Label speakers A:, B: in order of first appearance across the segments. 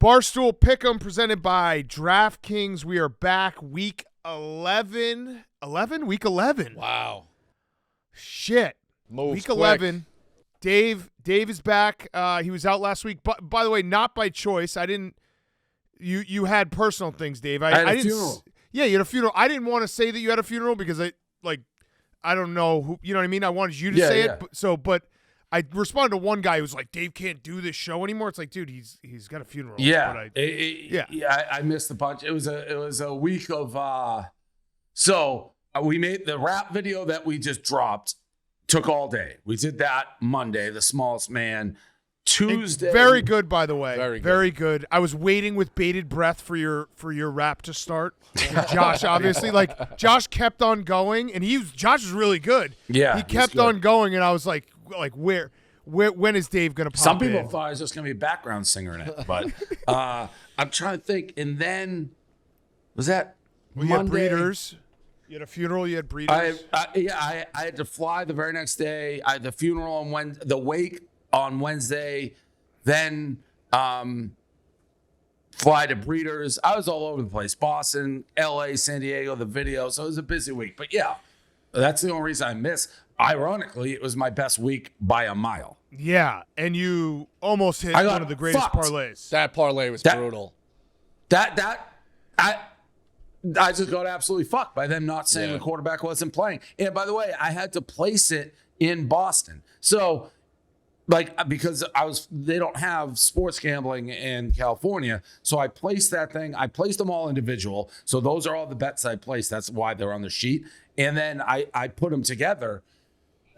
A: Barstool Pick'em presented by DraftKings. We are back week 11. 11? Week 11.
B: Wow.
A: Shit.
B: Moves
A: week
B: quick.
A: 11. Dave is back. He was out last week. But by the way, not by choice. I didn't you had personal things, Dave.
C: I had a
A: didn't
C: funeral.
A: Yeah, you had a funeral. I didn't want to say that you had a funeral because I don't know who, you know what I mean? I wanted you to say it. But I responded to one guy who was like, Dave can't do this show anymore. It's like, dude, he's got a funeral.
C: Yeah.
A: But
C: I missed the punch. It was a week of so we made the rap video that we just dropped, took all day. We did that Monday, The Smallest Man. Tuesday.
A: Very good, by the way.
B: Very
A: good. I was waiting with bated breath for your rap to start. And Josh, obviously, Josh kept on going, and Josh was really good.
C: Yeah,
A: he kept on going, and I was like, where, when is Dave gonna pop
C: Some people
A: in?
C: thought I was just gonna be a background singer in it, but I'm trying to think. And then was that
A: You
C: Monday?
A: had breeders. You had a funeral. You had breeders.
C: I had to fly the very next day. I had the funeral on Wednesday, the wake on Wednesday, then fly to breeders. I was all over the place. Boston, LA, San Diego, the video. So it was a busy week. But yeah, that's the only reason I missed. Ironically, it was my best week by a mile.
A: Yeah, and you almost hit one of the greatest parlays.
B: That parlay was brutal.
C: I just got absolutely fucked by them not saying the quarterback wasn't playing. And by the way, I had to place it in Boston. So because they don't have sports gambling in California. So I placed that thing. I placed them all individual. So those are all the bets I placed. That's why they're on the sheet. And then I put them together.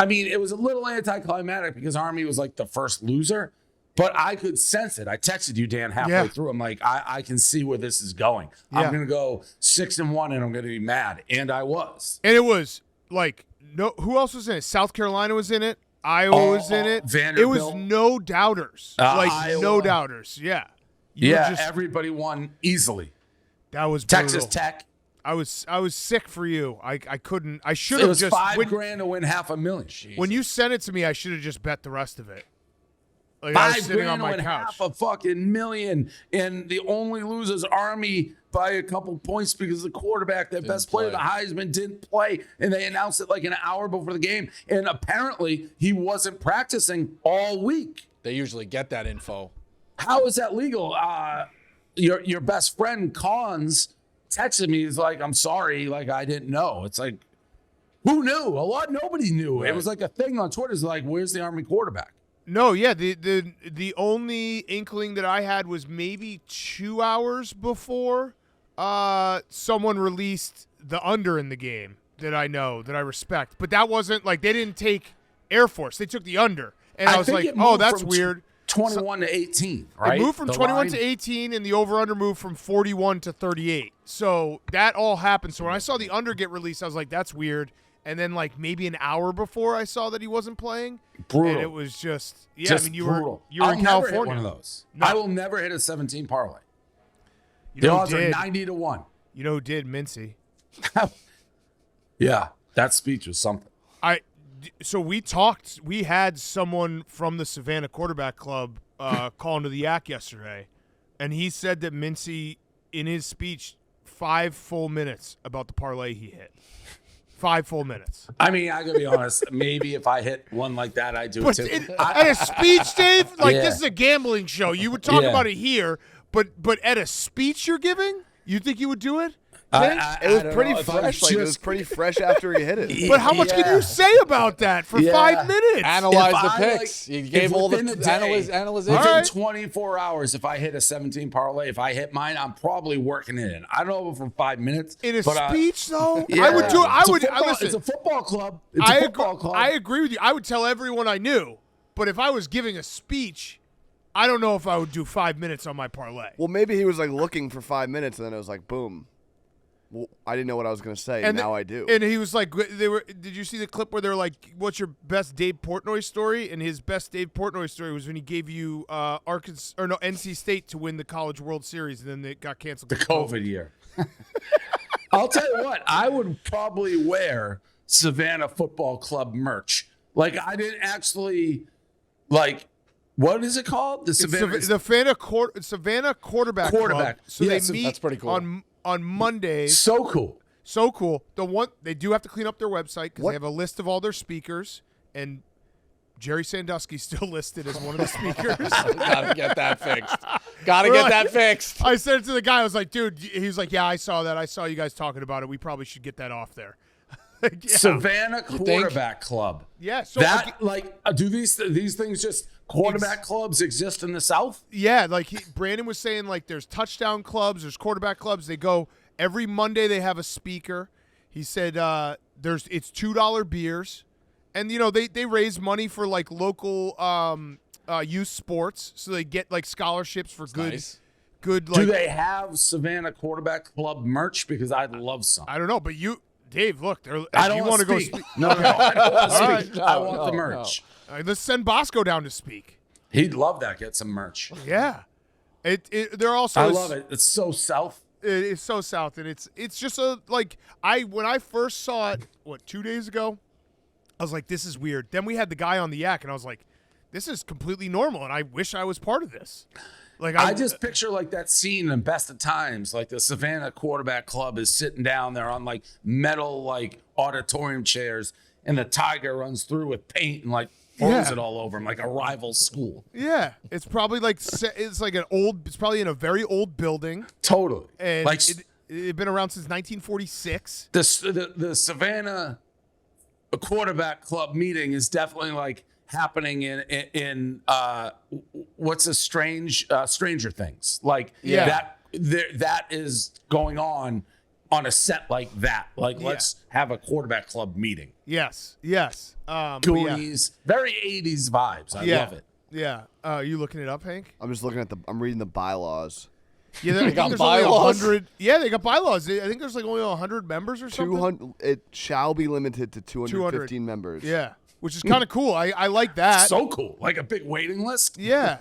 C: I mean, it was a little anticlimactic because Army was like the first loser, but I could sense it. I texted you, Dan, halfway through. I'm like, I can see where this is going. Yeah. I'm going to go 6-1 and I'm going to be mad. And I was.
A: And it was who else was in it? South Carolina was in it. Iowa was in it.
C: Vanderbilt.
A: It was no doubters.
C: Iowa.
A: No doubters. Yeah.
C: Everybody won easily.
A: That was brutal.
C: Texas Tech.
A: I was sick for you. I couldn't. I should have just.
C: It was $5,000 to win $500,000.
A: Jesus. When you sent it to me, I should have just bet the rest of it.
C: $5,000 to win $500,000, and the only losers Army by a couple points because the quarterback, their best player, the Heisman, didn't play, and they announced it like an hour before the game. And apparently, he wasn't practicing all week.
B: They usually get that info.
C: How is that legal? Your best friend Cons texted me. He's like, "I'm sorry, I didn't know." It's like, who knew? Nobody knew. Right. It was like a thing on Twitter. It's like, where's the Army quarterback?
A: No, yeah. The only inkling that I had was maybe 2 hours before someone released the under in the game that I respect. But that wasn't they didn't take Air Force. They took the under. And I was like, oh, that's weird.
C: 21 to 18, right?
A: It moved from 21 to 18, and the over-under moved from 41 to 38. So that all happened. So when I saw the under get released, I was like, that's weird. And then maybe an hour before I saw that he wasn't playing.
C: Brutal.
A: And it was just
C: brutal.
A: You were in California.
C: Hit one of those.
A: No.
C: I will never hit a 17 parlay.
A: The
C: odds are 90-1.
A: You know who did? Mintzy.
C: Yeah, that speech was something.
A: So we had someone from the Savannah Quarterback Club call into the Yak yesterday, and he said that Mintzy, in his speech, 5 full minutes about the parlay he hit. 5 full minutes.
C: I mean, I gotta be honest. Maybe if I hit one like that, I do it too.
A: At a speech, Dave, this is a gambling show. You would talk about it here, but at a speech you're giving, you think you would do it?
D: It was pretty fresh. It was pretty fresh after he hit it.
A: But how much can you say about that for 5 minutes?
B: Analyze the picks. You gave all the analysis.
C: Within 24 hours, if I hit a 17 parlay, if I hit mine, I'm probably working it in. I don't know for 5 minutes.
A: In a speech, though, I would do it. Listen,
C: it's a football club.
A: I agree with you. I would tell everyone I knew. But if I was giving a speech, I don't know if I would do 5 minutes on my parlay.
D: Well, maybe he was looking for 5 minutes, and then it was boom. Well, I didn't know what I was going to say, and now I do.
A: And he was like, did you see the clip where they were like, what's your best Dave Portnoy story? And his best Dave Portnoy story was when he gave you NC State to win the College World Series, and then it got canceled.
C: The COVID year. I'll tell you what, I would probably wear Savannah Football Club merch. I didn't actually, What is it called? The
A: Savannah Quarterback Club. So they meet
B: that's pretty cool.
A: on Mondays.
C: So cool.
A: So cool. They do have to clean up their website because they have a list of all their speakers, and Jerry Sandusky's still listed as one of the speakers.
B: Gotta get that fixed. Get that fixed.
A: I said it to the guy. I was like, dude, he's like, yeah, I saw that. I saw you guys talking about it. We probably should get that off there. Yeah.
C: Savannah Quarterback Club.
A: Yeah. So
C: do these things just quarterback clubs exist in the South?
A: Yeah. Like Brandon was saying, like there's touchdown clubs, there's quarterback clubs. They go every Monday. They have a speaker. He said it's $2 beers, and they raise money for like local youth sports, so they get like scholarships for good.
B: Nice.
A: Good.
C: Do they have Savannah Quarterback Club merch? Because I'd love some.
A: I don't know, but Dave, look,
C: I don't want to go speak. No, I don't want to speak. I want the merch.
A: All right, let's send Bosco down to speak.
C: He'd love that. Get some merch.
A: Yeah. They're also.
C: I love it. It's so South.
A: It is so South, and it's just when I first saw it, 2 days ago, I was like, this is weird. Then we had the guy on the yak, and I was like, this is completely normal, and I wish I was part of this. Like
C: I just picture like that scene in Best of Times, like the Savannah Quarterback Club is sitting down there on like metal like auditorium chairs, and the tiger runs through with paint and like throws it all over him like a rival school.
A: Yeah, it's probably like it's probably in a very old building.
C: Totally,
A: and
C: like
A: it's been around since 1946.
C: The Savannah Quarterback Club meeting is definitely like happening in what's a Stranger Things, like that is going on a set like that. Like let's have a quarterback club meeting.
A: Yes.
C: Goonies, very 80s vibes. I love it.
A: Yeah. You looking it up, Hank?
D: I'm just looking I'm reading the bylaws.
A: Yeah, they got bylaws. They got bylaws. I think there's like only 100 members or something.
D: 200. It shall be limited to 215 members.
A: Yeah. Which is kind of cool. I like that.
C: So cool. Like a big waiting list.
A: Yeah.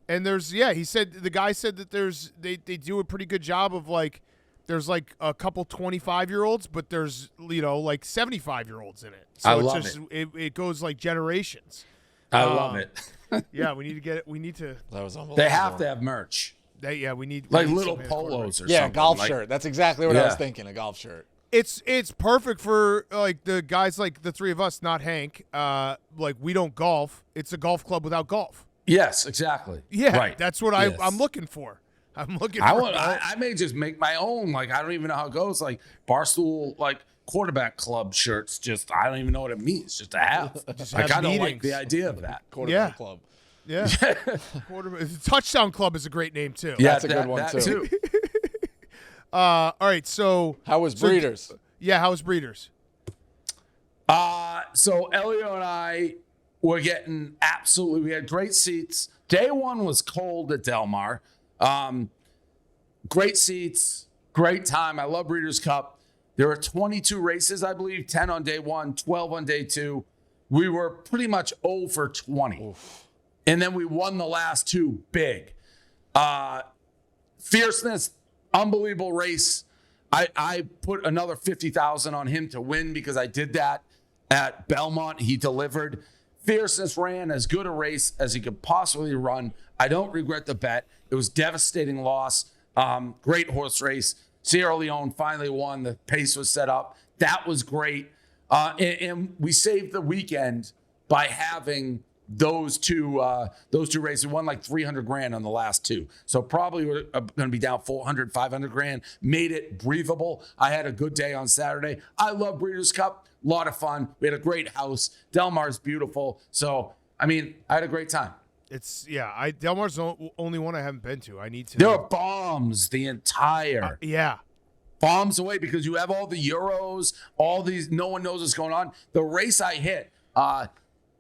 A: And the guy said that they do a pretty good job of like, there's like a couple 25-year-olds, but there's, like 75-year-olds in it. So
C: I love it.
A: It goes like generations.
C: I love it.
A: Yeah, we need to get it. We need to.
B: That was unbelievable.
C: They have to have merch.
A: We need
C: little polos or something.
B: Yeah, golf shirt. That's exactly what I was thinking, a golf shirt.
A: It's perfect for like the guys like the three of us, not Hank. Like we don't golf. It's a golf club without golf.
C: Yes, exactly.
A: Yeah,
C: right.
A: That's what I'm looking for.
C: I may just make my own. Like I don't even know how it goes. Like Barstool like Quarterback Club shirts. Just I don't even know what it means. Just to have. I kind of like the idea of that.
B: Quarterback Club.
A: Yeah. Touchdown Club is a great name too.
C: Yeah,
B: that's a good one too.
A: All right, so
B: how was Breeders?
A: How was Breeders?
C: So Elio and I were getting we had great seats. Day one was cold at Del Mar. Great seats, great time. I love Breeders' Cup. There were 22 races, I believe, 10 on day one, 12 on day two. We were pretty much 0 for 20. Oof. And then we won the last two big. Fierceness, unbelievable race. I put another 50,000 on him to win because I did that at Belmont. He delivered. Fierceness ran as good a race as he could possibly run. I don't regret the bet. It was devastating loss. Great horse race. Sierra Leone finally won. The pace was set up. That was great. And we saved the weekend by having those two races. We won like 300 grand on the last two. So probably we're going to be down 400, 500 grand. Made it breathable. I had a good day on Saturday. I love Breeders' Cup. A lot of fun. We had a great house. Del Mar's beautiful. So, I had a great time.
A: Del Mar's the only one I haven't been to. I need to.
C: There are bombs the entire. Bombs away because you have all the Euros, all these, no one knows what's going on. The race I hit,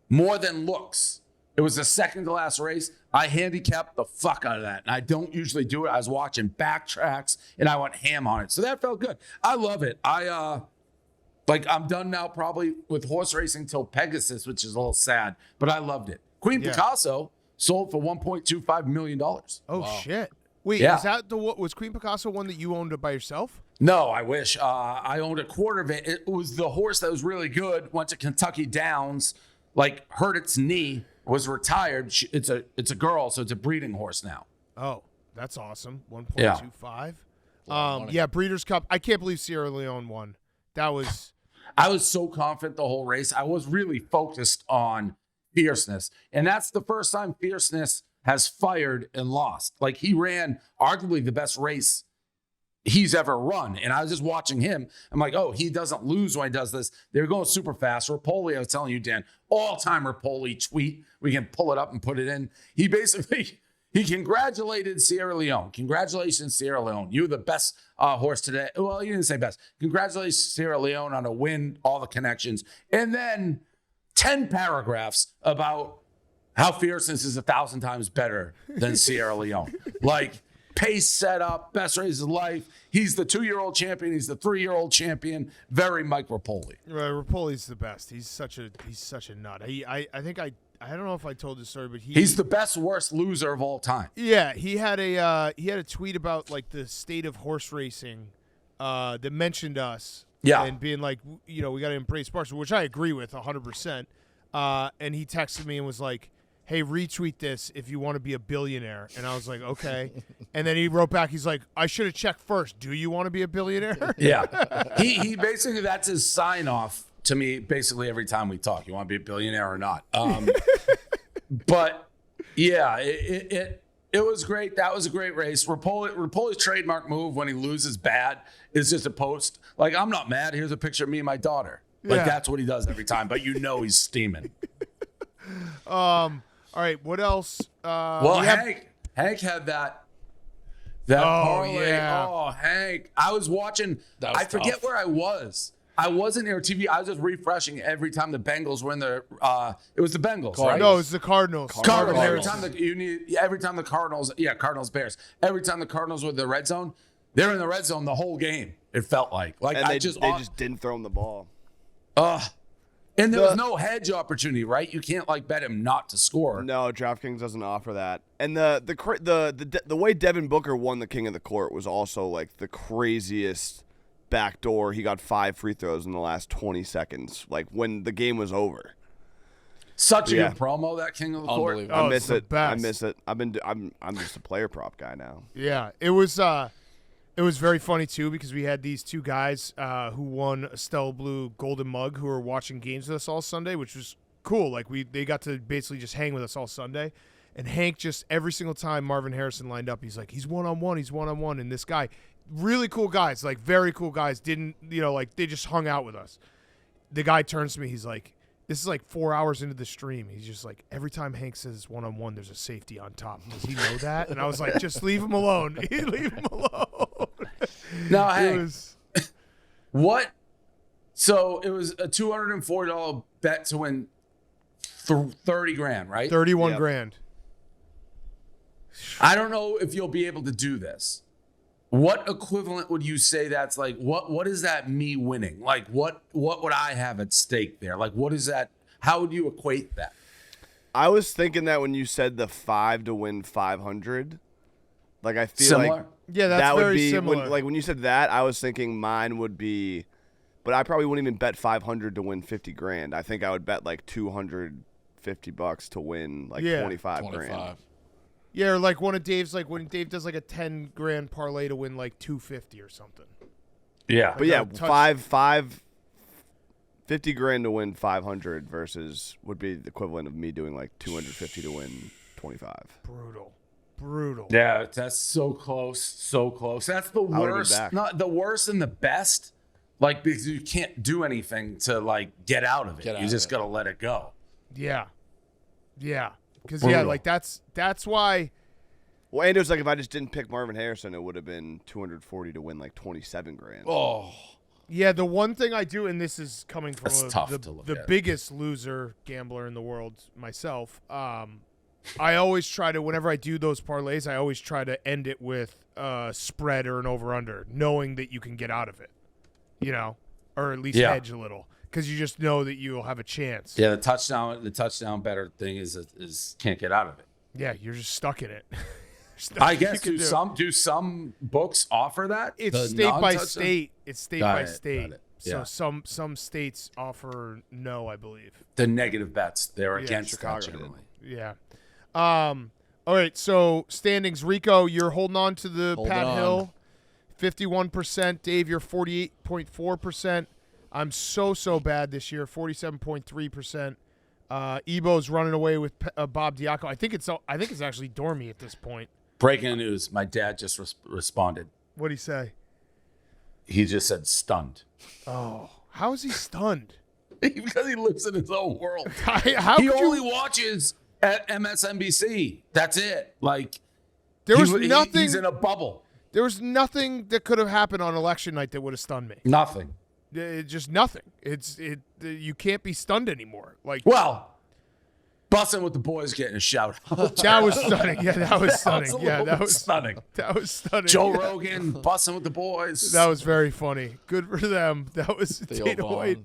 C: more than looks. It was the second to last race. I handicapped the fuck out of that. And I don't usually do it. I was watching backtracks and I went ham on it. So that felt good. I love it. I'm done now probably with horse racing till Pegasus, which is a little sad, but I loved it. Queen Picasso sold for $1.25 million.
A: Oh, wow. Shit. Wait, is that was Queen Picasso one that you owned by yourself?
C: No, I wish. I owned a quarter of it. It was the horse that was really good, went to Kentucky Downs, hurt its knee, was retired. It's a girl, so it's a breeding horse now.
A: Oh, that's awesome. 1.25. Yeah, Breeders' Cup. I can't believe Sierra Leone won. That was.
C: I was so confident the whole race. I was really focused on Fierceness, and that's the first time Fierceness has fired and lost. Like, he ran arguably the best race he's ever run. And I was just watching him. I'm like, oh, he doesn't lose when he does this. They're going super fast. Rapoli, I was telling you, Dan, all-time Rapoli tweet. We can pull it up and put it in. He congratulated Sierra Leone. Congratulations, Sierra Leone. You're the best horse today. Well, you didn't say best. Congratulations, Sierra Leone, on a win, all the connections. And then 10 paragraphs about how Fierceness is 1,000 times better than Sierra Leone. Like, pace setup, best race of life. He's the 2-year-old champion. He's the 3-year-old champion. Very Mike Rapoli.
A: Right, Rapoli's the best. He's such a nut. I think I don't know if I told this story, but
C: he's the best worst loser of all time.
A: Yeah, he had a tweet about like the state of horse racing that mentioned us.
C: Yeah,
A: and being like, we got to embrace Barstool, which I agree with 100%. And he texted me and was like, hey, retweet this if you want to be a billionaire. And I was like, okay. And then he wrote back, he's like, I should have checked first. Do you want to be a billionaire?
C: Yeah. He basically, that's his sign off to me basically every time we talk. You want to be a billionaire or not? But yeah, it was great. That was a great race. Rapoli's trademark move when he loses bad is just a post. Like, I'm not mad. Here's a picture of me and my daughter. Like, that's what he does every time. But he's steaming.
A: All right, what else?
C: Hank had that parlay.
A: Yeah.
C: Oh, Hank. I was watching. I forget where I was. I wasn't near TV. I was just refreshing every time the Bengals were in the. It was the Bengals, right?
A: No, it's the Cardinals.
C: Cardinals. Every time the Cardinals. Yeah, Cardinals Bears. Every time the Cardinals were in the red zone, they're in the red zone the whole game. It felt like
D: and they just didn't throw him the ball.
C: And there was no hedge opportunity, right? You can't bet him not to score.
D: No, DraftKings doesn't offer that. And the way Devin Booker won the King of the Court was also like the craziest backdoor. He got 5 free throws in the last 20 seconds, like when the game was over.
C: Such a good promo, that King of the Court.
D: I miss it. I miss it. I'm just a player prop guy now.
A: Yeah, it was very funny, too, because we had these two guys who won a Stella Blue Golden Mug who were watching games with us all Sunday, which was cool. Like, they got to basically just hang with us all Sunday. And Hank just, every single time Marvin Harrison lined up, he's like, he's one-on-one. And this guy, really cool guys, like very cool guys, didn't, they just hung out with us. The guy turns to me, he's like, this is like 4 hours into the stream. He's just like, every time Hank says one-on-one, there's a safety on top. Does he know that? And I was like, just leave him alone. Leave him alone.
C: Now, Hank, what? So it was a $240 bet to win $30,000, right?
A: 31 grand.
C: I don't know if you'll be able to do this. What equivalent would you say that's like? What is that me winning? Like, what would I have at stake there? Like, what is that? How would you equate that?
D: I was thinking that when you said the 5 to win 500, like I feel
C: similar?
D: like
A: that's
D: that would
A: very
D: be
A: similar.
D: when you said that, I was thinking mine would be, but I probably wouldn't even bet 500 to win 50 grand. I think I would bet like $250 to win like 25 grand.
A: Yeah, or like one of Dave's, like when Dave does like a 10 grand parlay to win like 250 or something.
C: Yeah.
D: But yeah, 50 grand to win 500 versus would be the equivalent of me doing like 250 to win 25.
A: Brutal.
C: Yeah, that's so close. That's the worst. Not the worst and the best. Like, because you can't do anything to like get out of it. You just got to let it go.
A: Yeah. Because like that's why.
D: Well, and it was like if I just didn't pick Marvin Harrison, it would have been 240 to win like 27 grand.
C: Oh.
A: Yeah, the one thing I do, and this is coming from the biggest loser gambler in the world, myself. I always try to, whenever I do those parlays, I always try to end it with a spread or an over/under, knowing that you can get out of it, or at least hedge a little, because you just know that you'll have a chance.
C: Yeah, the touchdown better thing is can't get out of it.
A: Yeah, you're just stuck in it.
C: I guess do some books offer that?
A: It's state by state. It's state by state.
C: Yeah.
A: So some states offer no, I believe.
C: The negative bets they're against
D: Chicago
C: that generally.
A: Yeah. All right, so standings. Rico, you're holding on to the Pat Hill. 51%. Dave, you're 48.4%. I'm so bad this year, 47.3%. Ebo's running away with Bob Diaco. I think it's actually Dormy at this point.
C: Breaking news. My dad just responded.
A: What'd he say?
C: He just said stunned.
A: Oh, how is he stunned?
C: Because he lives in his own world.
A: He
C: only watches at MSNBC. That's it. Like,
A: there was nothing.
C: He's in a bubble.
A: There was nothing that could have happened on election night that would have stunned me.
C: Nothing.
A: Just nothing. You can't be stunned anymore. Like,
C: well, Bussin' with the Boys getting a shout out.
A: That was stunning. Yeah, that was stunning. That was
C: stunning.
A: That was stunning.
C: Joe Rogan, Bussin' with the Boys.
A: That was very funny. Good for them. That was Dana White.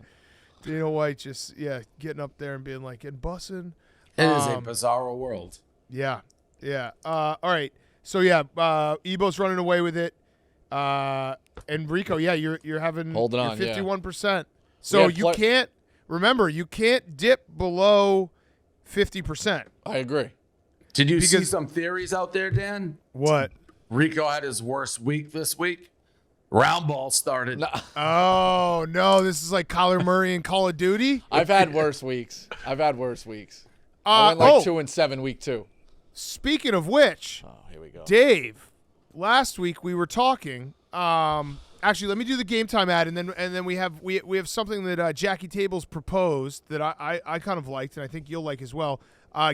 A: Dana White just getting up there and being like, and bussin'.
C: It is a bizarre world.
A: Yeah. All right. So Ebo's running away with it. And Rico, you're having
B: holding on,
A: 51%. So you can't dip below 50%.
B: I agree.
C: Did you see some theories out there, Dan?
A: What?
C: Rico had his worst week this week. Round ball started.
B: No.
A: Oh no, this is like Kyler Murray in Call of Duty.
B: I've had worse weeks. I went 2-7 week 2.
A: Speaking of which,
B: here we go.
A: Dave, last week we were talking. Actually, let me do the game time ad, and then we have something that Jackie Tables proposed that I kind of liked, and I think you'll like as well.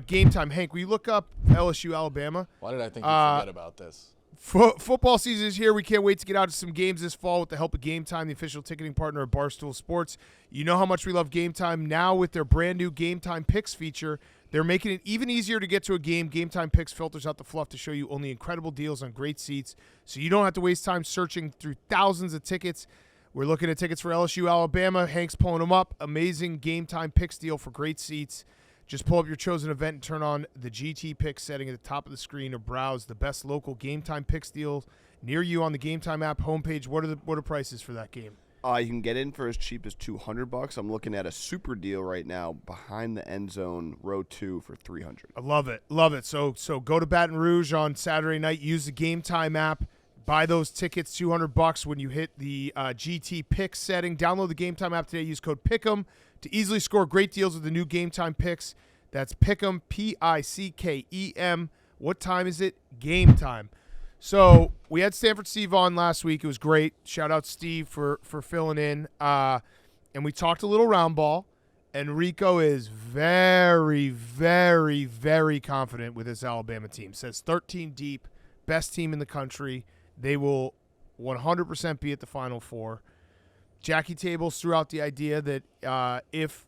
A: Game time, Hank. Will you look up LSU Alabama?
B: Why did I think you forget about this?
A: Football season is here. We can't wait to get out to some games this fall with the help of Game Time, the official ticketing partner of Barstool Sports. You know how much we love Game Time. Now with their brand new Game Time Picks feature, they're making it even easier to get to a game. Game Time Picks filters out the fluff to show you only incredible deals on great seats, so you don't have to waste time searching through thousands of tickets. We're looking at tickets for LSU Alabama. Hank's pulling them up. Amazing Game Time Picks deal for great seats. Just pull up your chosen event and turn on the GT Picks setting at the top of the screen, or browse the best local Game Time Picks deals near you on the Game Time app homepage. What are prices for that game?
D: You can get in for as cheap as $200. I'm looking at a super deal right now behind the end zone, row 2 for $300.
A: I love it. So go to Baton Rouge on Saturday night. Use the Game Time app. Buy those tickets, $200 when you hit the GT Picks setting. Download the Game Time app today. Use code PICK'EM to easily score great deals with the new Game Time Picks. That's PICK'EM, PICKEM. What time is it? Game time. So we had Stanford Steve on last week. It was great. Shout out Steve for filling in. And we talked a little round ball. And Rico is very, very, very confident with this Alabama team. Says 13 deep, best team in the country. They will 100% be at the Final Four. Jackie Tables threw out the idea that if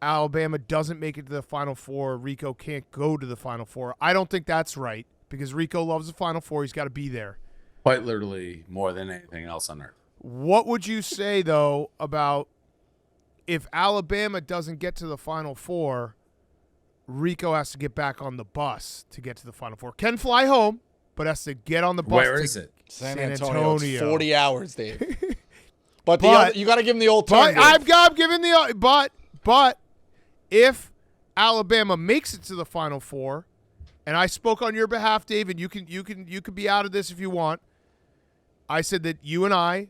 A: Alabama doesn't make it to the Final Four, Rico can't go to the Final Four. I don't think that's right, because Rico loves the Final Four. He's got to be there.
C: Quite literally more than anything else on earth.
A: What would you say, though, about if Alabama doesn't get to the Final Four, Rico has to get back on the bus to get to the Final Four? Can fly home, but has to get on the bus.
C: Where is it?
B: San Antonio. It's 40 hours, Dave. But you got to give him the old
A: turn.
B: But
A: I'm giving the but if Alabama makes it to the Final Four, and I spoke on your behalf, Dave, and you can be out of this if you want. I said that you and I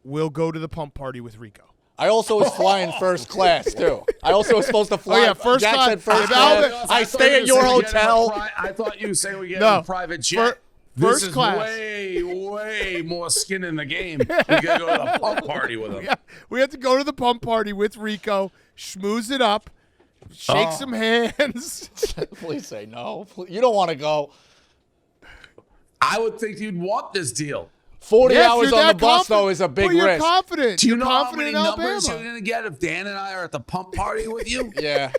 A: will go to the pump party with Rico.
B: I also was flying first class, too. I also was supposed to fly.
A: First
B: Jack
A: class.
B: said first class. I stay at your hotel.
C: I thought you were saying we get a private jet.
A: First
C: this
A: class.
C: Is way more skin in the game. We got to go to the pump party with him.
A: Yeah, we have to go to the pump party with Rico, schmooze it up, shake some hands.
B: Please say no. You don't want to go.
C: I would think you'd want this deal.
B: 40 hours on the bus, though, is a big risk.
A: You're confident.
C: Do you know
A: confident
C: how many numbers you're going to get if Dan and I are at the pump party with you?
B: Yeah.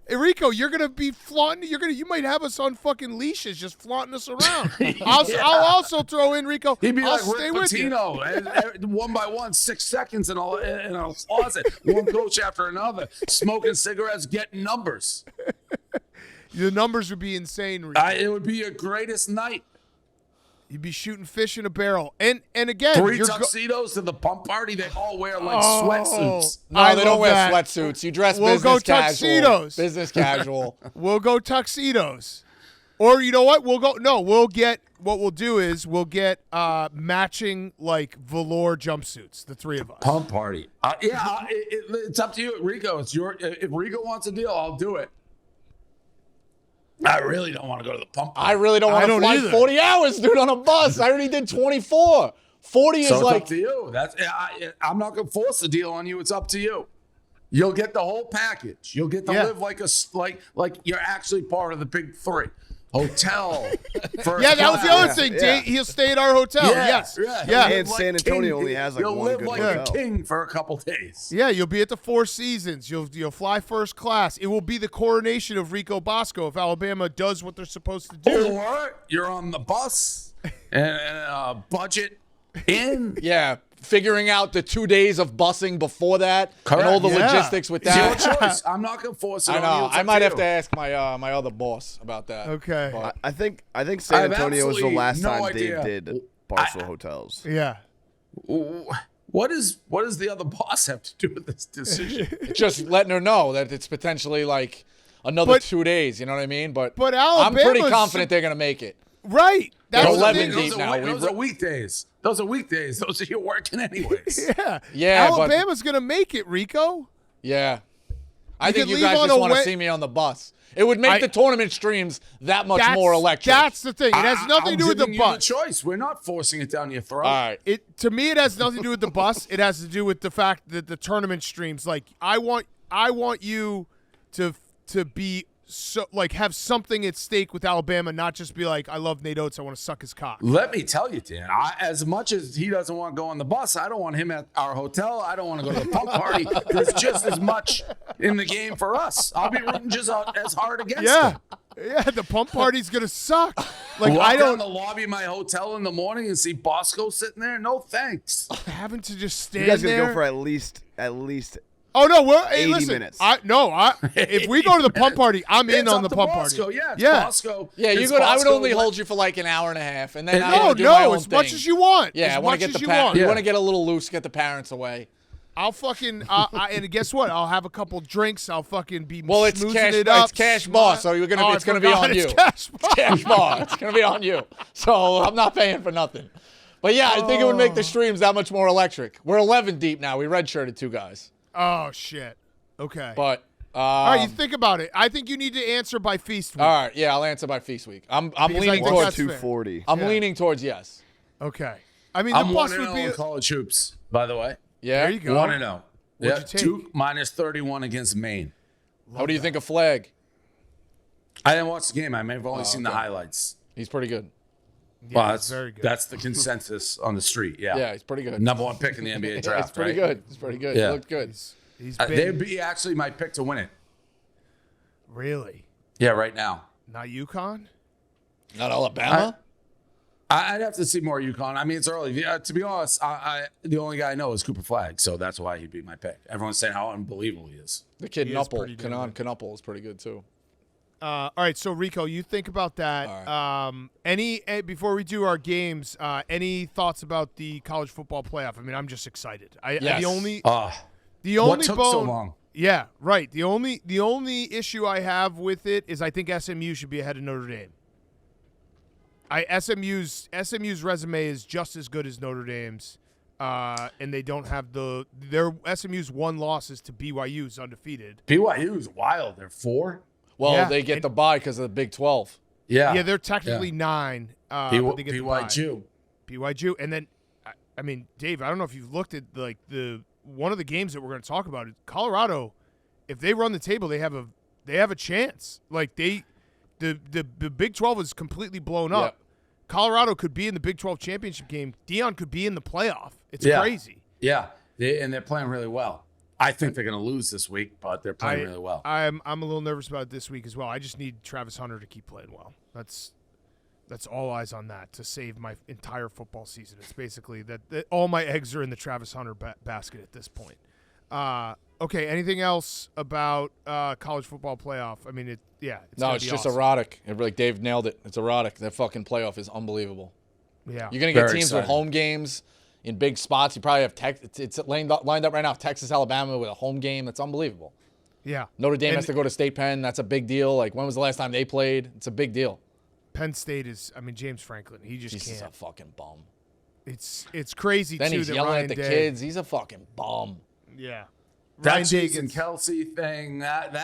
A: Hey, Rico, you're gonna be flaunting. You might have us on fucking leashes, just flaunting us around. I'll also throw in Rico.
C: He'd be
A: I'll
C: like
A: stay
C: Rick
A: with you.
C: Pitino, one by one, 6 seconds in a closet, one coach after another, smoking cigarettes, getting numbers.
A: The numbers would be insane, Rico.
C: It would be your greatest night.
A: You'd be shooting fish in a barrel. And again,
C: 3 tuxedos to the pump party. They all wear like sweatsuits.
B: No, they don't wear
A: that.
B: sweatsuits. You dress
A: We'll go
B: business casual.
A: tuxedos.
B: Business casual.
A: We'll go tuxedos. Or you know what? We'll get what we'll do is we'll get matching like velour jumpsuits, the 3 of us.
C: Pump party. It's up to you, Rico. If Rico wants a deal, I'll do it. I really don't want to go to the pump party.
B: I really don't want to fly
A: either.
B: 40 hours, dude, on a bus. I already did 24. 40 is
C: So it's
B: like
C: up to you. I'm not going to force a deal on you. It's up to you. You'll get the whole package. You'll get to live like you're actually part of the big 3. Hotel.
A: Yeah, that was the other thing.
D: Yeah.
A: He'll stay at our hotel. Yes. Yeah.
D: And San Antonio only has like
C: you'll
D: one
C: live
D: good
C: like
D: hotel.
C: a king for a couple days.
A: Yeah, you'll be at the Four Seasons. You'll fly first class. It will be the coronation of Rico Bosco if Alabama does what they're supposed to do.
C: Or you're on the bus and budget in.
B: Yeah, figuring out the 2 days of busing before that and all the
A: Yeah.
B: logistics with
C: It's your
B: that.
C: choice. I'm not going to force it
B: I
C: on you.
B: know.
C: It's
B: I
C: up
B: might
C: to
B: have
C: you.
B: to ask my other boss about that.
A: Okay.
B: But-
D: I think
C: I
D: San
C: have
D: Antonio was the
C: absolutely
D: last
C: no
D: time
C: idea.
D: Dave did Barstool Hotels.
A: Yeah.
C: What does the other boss have to do with this decision?
B: Just letting her know that it's potentially like another
A: But-
B: 2 days. You know what I mean? But
A: But
B: I'm pretty
A: Alabama's-
B: confident they're gonna make it.
A: Right. That's
B: They're
A: the
B: 11
A: thing.
B: deep now.
C: Those are weekdays. Those are weekdays. Those are you working anyways.
A: Yeah.
B: Yeah, but-
A: Alabama's going to make it, Rico.
B: Yeah. I
A: You
B: think
A: could
B: you
A: leave
B: guys
A: on
B: just
A: a
B: want to
A: wet-
B: see me on the bus. It would make the tournament streams that much more electric.
A: That's the thing. It has nothing to do with the
C: You
A: bus.
C: the choice. We're not forcing it down your throat.
B: All right.
A: To me, it has nothing to do with the bus. It has to do with the fact that the tournament streams. Like, I want you to be so like have something at stake with Alabama, not just be like, I love Nate Oates, I want to suck his cock.
C: Let me tell you, Dan, as much as he doesn't want to go on the bus, I don't want him at our hotel. I don't want to go to the pump party. There's just as much in the game for us. I'll be rooting just as hard against him.
A: Yeah, the pump party's gonna suck. Like
C: Walk
A: I
C: down
A: don't
C: the lobby of my hotel in the morning and see Bosco sitting there. No thanks.
A: having to just stand
D: You guys gonna
A: there.
D: go for at least
A: Oh no, we're
D: 80
A: listen.
D: minutes.
A: If we go to the pump party, I'm in
C: It's
A: on
C: up
A: the
C: to
A: pump
C: Bosco.
A: party.
C: Yeah, it's
A: Yeah.
C: Bosco.
B: Yeah, you
C: It's
B: could. I would
C: Bosco.
B: only hold you for like an hour and a half, and then I
A: No,
B: would do my own
A: as much
B: thing.
A: as you want.
B: Yeah,
A: as
B: I want
A: much
B: to get
A: as
B: the
A: you want.
B: You want to get a little loose, get the parents away.
A: I'll fucking and guess what? I'll have a couple drinks. I'll fucking be
B: Well, it's
A: schmoozing
B: cash.
A: it up.
B: It's cash bar, so you're gonna.
A: Oh,
B: It's
A: I
B: gonna be
A: forgot
B: on you.
A: it's cash bar.
B: Cash bar. It's gonna be on you. So I'm not paying for nothing. But yeah, I think it would make the streams that much more electric. We're 11 deep now. We redshirted 2 guys.
A: Oh shit. Okay.
B: But
A: all right, you think about it. I think you need to answer by feast week.
B: all right, yeah, I'll answer by feast week. I'm
A: Because I
B: leaning
A: think
B: towards.
A: that's fair.
D: 240.
B: I'm
A: Yeah.
B: leaning towards yes.
A: Okay. I mean,
C: I'm
A: the bus
C: 1-0
A: would be.
C: in college hoops, by the way.
B: Yeah.
A: There you go.
C: 1-0.
A: What'd
C: Yeah,
A: you take?
C: 2 minus 31 against Maine.
B: How do you think of Flag?
C: I didn't watch the game. I may have only seen the
B: okay.
C: highlights.
B: He's pretty good.
A: Yeah,
C: Well, that's
A: very good.
C: That's the consensus on the street. Yeah.
B: Yeah, he's pretty good.
C: Number 1 pick in the NBA draft.
B: He's pretty
C: right?
B: good. He's pretty good.
C: Yeah.
B: He looked good.
A: He's
C: They'd
A: been
C: be actually my pick to win it.
A: really
C: Yeah, right now.
A: not UConn.
B: Not Alabama.
C: I'd have to see more UConn. I mean, it's early. Yeah, to be honest, the only guy I know is Cooper Flag, so that's why he'd be my pick. Everyone's saying how unbelievable he is.
B: The kid
A: He is
B: Knuppel,
A: pretty damn good.
B: Knuppel is pretty good too.
A: All right, so Rico, you think about that.
B: All
A: Before we do our games, any thoughts about the college football playoff? I mean, I'm just excited.
B: Yes.
A: The only
C: What took
A: bone,
C: so long?
A: Yeah, right. The only issue I have with it is I think SMU should be ahead of Notre Dame. SMU's resume is just as good as Notre Dame's, and they don't have their SMU's one loss is to BYU's undefeated.
C: BYU is wild. They're 4.
B: Well,
A: Yeah,
B: they get
A: and-
B: the bye because of the Big 12.
C: Yeah.
A: Yeah, they're technically 9. But they get the bye. BYU, and then I mean, Dave, I don't know if you've looked at like the one of the games that we're going to talk about. Colorado, if they run the table, they have a chance. Like the Big 12 is completely blown up.
B: Yeah.
A: Colorado could be in the Big 12 championship game. Dion could be in the playoff. It's
C: Yeah.
A: crazy.
C: Yeah. They're playing really well. I think they're going to lose this week, but they're playing really well.
A: I'm a little nervous about it this week as well. I just need Travis Hunter to keep playing well. That's all eyes on that to save my entire football season. It's basically that all my eggs are in the Travis Hunter basket at this point. Okay, anything else about college football playoff? I mean, it's
B: No, it's just
A: awesome.
B: erotic. Like Dave nailed it. It's erotic. That fucking playoff is unbelievable.
A: Yeah.
B: You're going to get
C: Very
B: teams with
C: exciting.
B: home games in big spots. You probably have it's lined up right now. Texas, Alabama with a home game. That's unbelievable.
A: Yeah.
B: Notre Dame
A: And
B: has to go to State Penn. That's a big deal. Like, when was the last time they played? It's a big deal.
A: Penn State is, James Franklin. He just
B: He's
A: can't.
B: a fucking bum.
A: It's crazy,
B: Then
A: too,
B: he's
A: that
B: yelling
A: Ryan
B: at the
A: Day,
B: kids. He's a fucking bum.
A: Yeah.
C: That
A: Ryan Day
C: Jason
A: gets-
C: Kelsey thing, that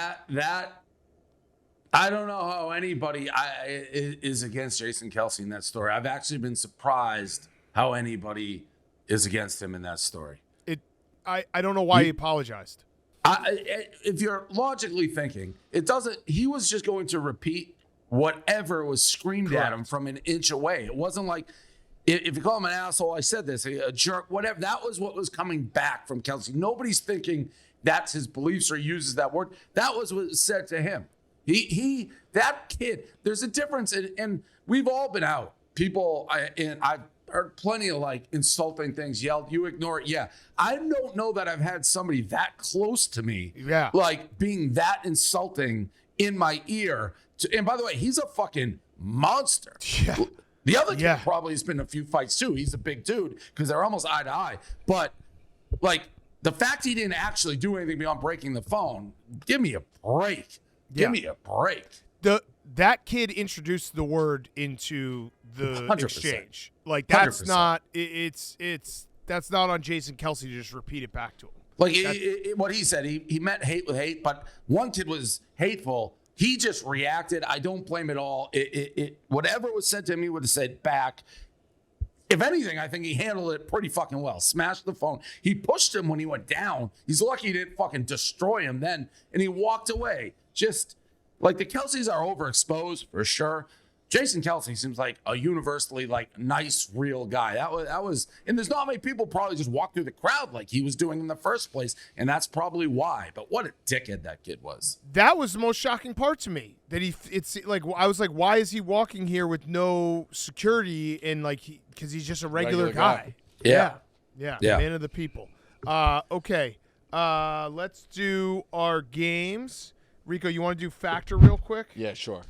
C: I don't know how anybody is against Jason Kelsey in that story. I've actually been surprised how anybody is against him in that story.
A: I don't know why he apologized.
C: If you're logically thinking, it doesn't. He was just going to repeat whatever was screamed at him from an inch away. It wasn't like, if you call him an asshole, I said this, a jerk, whatever. That was what was coming back from Kelsey. Nobody's thinking that's his beliefs or uses that word. That was what was said to him. That kid. There's a difference, and we've all been out. People, and I've heard plenty of like insulting things yelled. You ignore it. Yeah, I don't know that I've had somebody that close to me.
A: Yeah.
C: Like being that insulting in my ear. And by the way, he's a fucking monster.
A: Yeah.
C: The other kid
A: Yeah.
C: probably has been in a few fights too. He's a big dude because they're almost eye to eye. But like the fact he didn't actually do anything beyond breaking the phone, give me a break.
A: Yeah.
C: Give me a break.
A: That kid introduced the word into the
C: 100%.
A: exchange. Like that's
C: 100%.
A: not that's not on Jason Kelsey to just repeat it back to him.
C: Like what he said, he meant hate with hate, but one kid was hateful. He just reacted. I don't blame it all. Whatever was said to him, he would have said back. If anything, I think he handled it pretty fucking well. Smashed the phone. He pushed him when he went down. He's lucky he didn't fucking destroy him then. And he walked away. Just like the Kelseys are overexposed for sure. Jason Kelsey seems like a universally like nice, real guy. That was, and there's not many people probably just walk through the crowd like he was doing in the first place, and that's probably why. But what a dickhead that kid was.
A: That was the most shocking part to me. That it's like I was like, why is he walking here with no security and like because he's just a regular guy.
C: Yeah.
A: Yeah,
C: Yeah.
A: man of the people. Okay, let's do our games. Rico, you want to do Factor real quick?
B: Yeah, sure.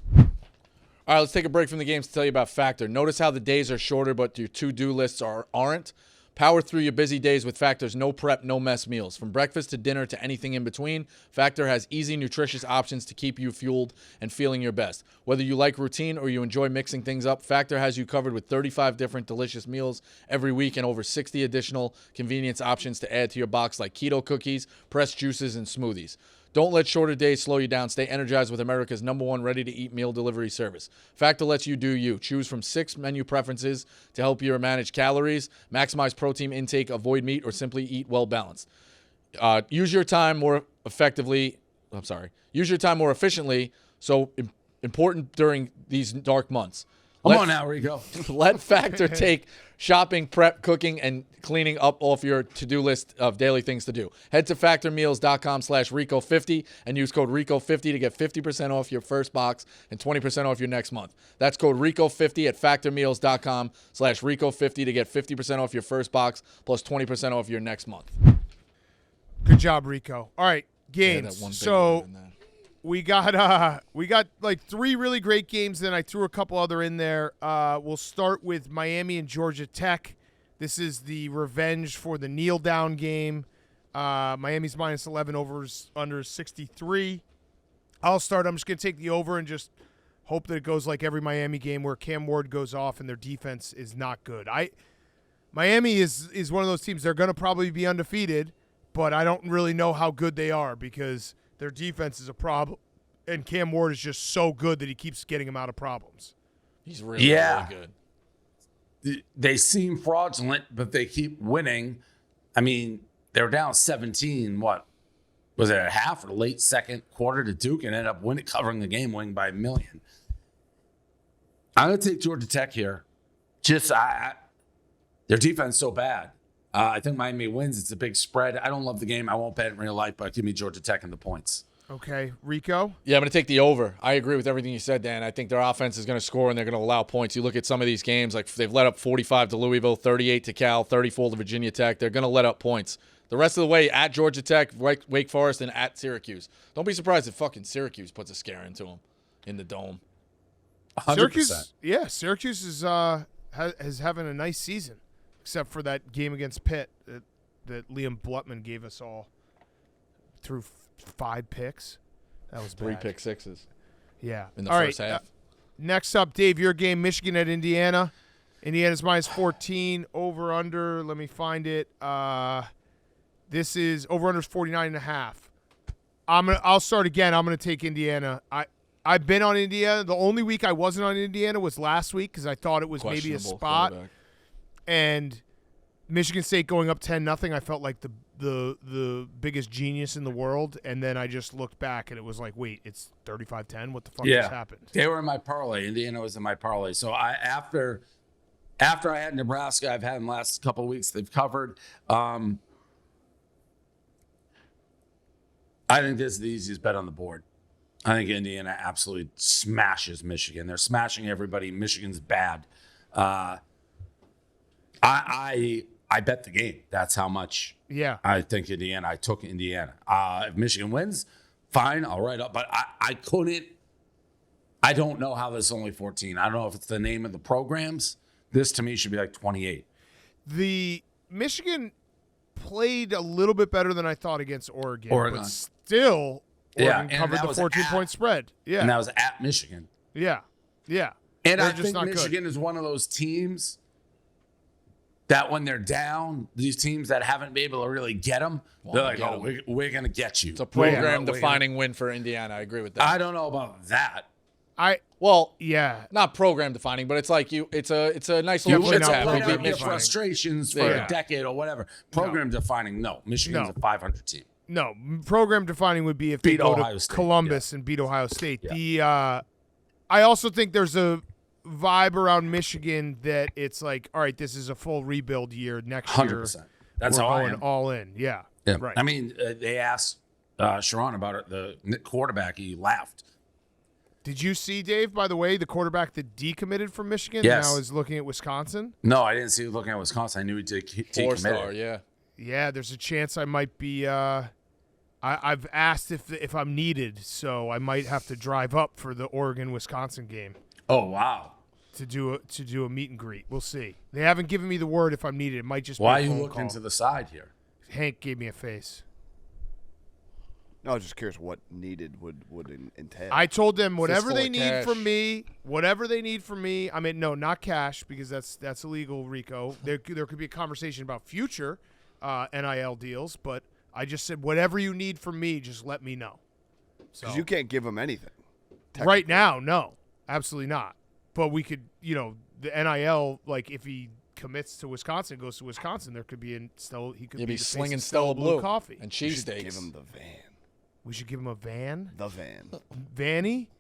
B: All right, let's take a break from the games to tell you about Factor. Notice how the days are shorter, but your to-do lists aren't. Power through your busy days with Factor's no prep, no mess meals. From breakfast to dinner to anything in between, Factor has easy, nutritious options to keep you fueled and feeling your best. Whether you like routine or you enjoy mixing things up, Factor has you covered with 35 different delicious meals every week and over 60 additional convenience options to add to your box like keto cookies, pressed juices, and smoothies. Don't let shorter days slow you down. Stay energized with America's #1 ready-to-eat meal delivery service. Factor lets you do you. Choose from 6 menu preferences to help you manage calories, maximize protein intake, avoid meat, or simply eat well-balanced. Use your time more efficiently, so important during these dark months.
C: Come on now, Rico.
B: Let Factor take shopping, prep, cooking, and cleaning up off your to-do list of daily things to do. Head to factormeals.com/Rico50 and use code Rico50 to get 50% off your first box and 20% off your next month. That's code Rico50 at factormeals.com/Rico50 to get 50% off your first box plus 20% off your next month.
A: Good job, Rico. All right,
B: Yeah,
A: games.
B: that one big
A: So
B: one in there.
A: we got like 3 really great games, then I threw a couple other in there. We'll start with Miami and Georgia Tech. This is the revenge for the kneel down game. Miami's -11, overs under 63. I'll start. I'm just going to take the over and just hope that it goes like every Miami game where Cam Ward goes off and their defense is not good. Miami is one of those teams, they're going to probably be undefeated, but I don't really know how good they are because their defense is a problem, and Cam Ward is just so good that he keeps getting them out of problems.
B: He's really, really good.
C: They seem fraudulent, but they keep winning. I mean, they were down 17. What was it, a half or the late second quarter to Duke, and ended up covering the game, winning by 1 million. I'm going to take Georgia Tech here. Just their defense is so bad. I think Miami wins. It's a big spread. I don't love the game. I won't bet it in real life, but give me Georgia Tech and the points.
A: Okay, Rico?
B: Yeah, I'm going to take the over. I agree with everything you said, Dan. I think their offense is going to score and they're going to allow points. You look at some of these games, like they've let up 45 to Louisville, 38 to Cal, 34 to Virginia Tech. They're going to let up points. The rest of the way, at Georgia Tech, Wake Forest, and at Syracuse. Don't be surprised if fucking Syracuse puts a scare into them in the Dome.
C: 100%.
A: Syracuse is is having a nice season, except for that game against Pitt that Liam Blutman gave us all through 5 picks. That was
B: 3
A: bad.
B: pick sixes
A: Yeah.
B: in the
A: All
B: first
A: right,
B: half.
A: Next up, Dave, your game, Michigan at Indiana. Indiana's minus 14, over under. Let me find it. This is over under 49.5. I'll start again. I'm gonna take Indiana. I've been on Indiana. The only week I wasn't on Indiana was last week because I thought it was maybe a
B: Questionable
A: spot.
B: quarterback.
A: And Michigan State going up 10-0. I felt like the biggest genius in the world, and then I just looked back and it was like, wait, it's 35-10. What the fuck just happened?
C: They were in my parlay. Indiana was in my parlay. So after I had Nebraska, I've had them last couple of weeks. They've covered. I think this is the easiest bet on the board. I think Indiana absolutely smashes Michigan. They're smashing everybody. Michigan's bad. I bet the game. That's how much.
A: Yeah.
C: I think Indiana. I took Indiana. If Michigan wins, fine. I'll write up. But I couldn't. I don't know how this is only 14. I don't know if it's the name of the programs. This to me should be like 28.
A: The Michigan played a little bit better than I thought against Oregon.
C: Oregon.
A: But still, Oregon
C: and
A: covered
C: that
A: the
C: was
A: 14-point spread. Yeah.
C: And that was at Michigan.
A: Yeah. Yeah.
C: And
A: They're
C: I
A: just
C: think
A: not
C: Michigan
A: good.
C: is one of those teams that when they're down, these teams that haven't been able to really get them, they're like,
B: get
C: oh, we're going to get you.
B: It's a program-defining win for Indiana. I agree with that.
C: I don't know about that.
B: Well,
A: Yeah.
B: not program-defining, but it's like it's a nice little
A: Definitely
B: shit
A: not
B: tap.
C: Let
B: We
C: out
B: beat
C: your
A: program-defining.
B: Michigan.
C: frustrations for
A: Yeah.
C: a decade or whatever. Program-defining, no. Michigan's
A: No.
C: a 500 team.
A: No, program defining would be if they
C: Beat
A: go
C: Ohio
A: to
C: State,
A: Columbus and beat Ohio State.
C: Yeah.
A: The I also think there's a vibe around Michigan that it's like, all right, this is a full rebuild year. Next
C: 100%.
A: year,
C: That's
A: we're
C: how I
A: going
C: am.
A: all in. Yeah,
C: Yeah.
A: right.
C: I mean, they asked Sharon about it. The quarterback, he laughed.
A: Did you see, Dave, by the way, the quarterback that decommitted from Michigan
C: Yes.
A: now is looking at Wisconsin?
C: No, I didn't see you looking at Wisconsin. I knew he did decommitted.
B: 4-star, yeah.
A: Yeah, there's a chance I might be I've asked if I'm needed, so I might have to drive up for the Oregon-Wisconsin game.
C: Oh, wow.
A: To do a meet and greet. We'll see. They haven't given me the word if I'm needed. It might just
C: Why are
A: be a
C: you
A: phone
C: looking
A: call.
C: to the side here?
A: Hank gave me a face.
D: No, I was just curious what needed would entail.
A: I told them whatever
B: Fistful
A: they
B: of
A: need
B: cash.
A: from me, whatever they need from me. I mean, no, not cash because that's illegal, Rico. There could be a conversation about future NIL deals, but I just said whatever you need from me, just let me know. So
D: Because you can't give them anything.
A: right now, no, absolutely not. But we could, the NIL, like if he commits to Wisconsin, goes to Wisconsin, there could be he could
B: You'd be
A: the face
B: slinging
A: of
B: Stella Blue
A: coffee.
B: and
D: You should give
B: cheesesteaks.
D: them the van.
A: We should give him a van.
D: The van.
A: Vanny?